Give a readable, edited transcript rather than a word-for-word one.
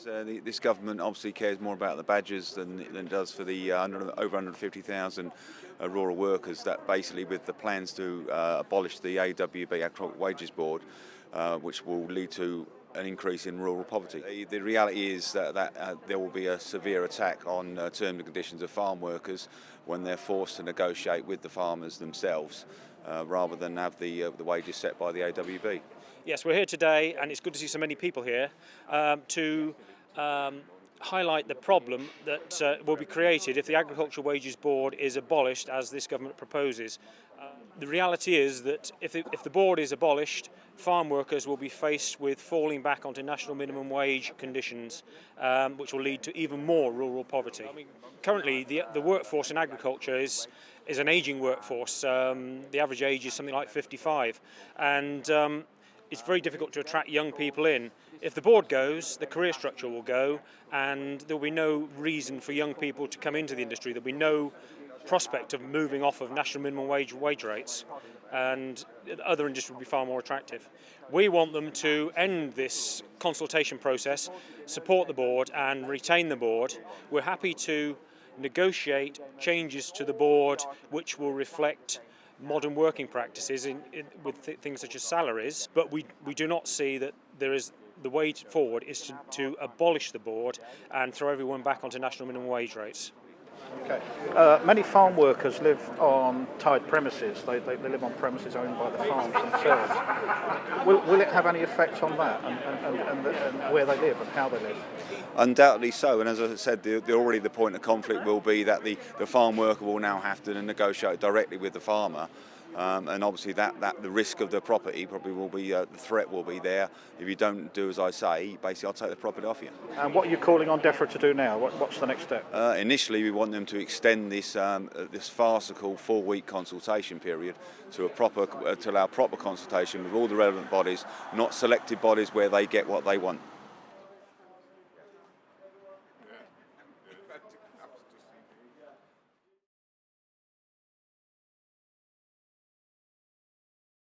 This government obviously cares more about the badgers than it does for the over 150,000 rural workers. That basically, with the plans to abolish the AWB, Agricultural Wages Board, which will lead to an increase in rural poverty. The reality is that there will be a severe attack on terms and conditions of farm workers when they're forced to negotiate with the farmers themselves, rather than have the wages set by the AWB. Yes, we're here today, and it's good to see so many people here to highlight the problem that will be created if the Agricultural Wages Board is abolished, as this government proposes. The reality is that if the board is abolished, farm workers will be faced with falling back onto national minimum wage conditions, which will lead to even more rural poverty. Currently, the workforce in agriculture is an ageing workforce. The average age is something like 55, and it's very difficult to attract young people in. If the board goes, the career structure will go, and there will be no reason for young people to come into the industry. There will be no prospect of moving off of national minimum wage rates, and other industries will be far more attractive. We want them to end this consultation process, support the board and retain the board. We're happy to negotiate changes to the board which will reflect modern working practices with things such as salaries, but we do not see that the way forward is to abolish the board and throw everyone back onto national minimum wage rates. Okay. Many farm workers live on tied premises. They live on premises owned by the farms themselves. Will it have any effect on that and where they live and how they live? Undoubtedly so, and as I said, already the point of conflict will be that the farm worker will now have to negotiate directly with the farmer, and obviously that the risk of the property probably will be, the threat will be there. If you don't do as I say, basically I'll take the property off you. And what are you calling on Defra to do now? What's the next step? Initially, we want them to extend this farcical 4-week consultation period to allow proper consultation with all the relevant bodies, not selected bodies where they get what they want.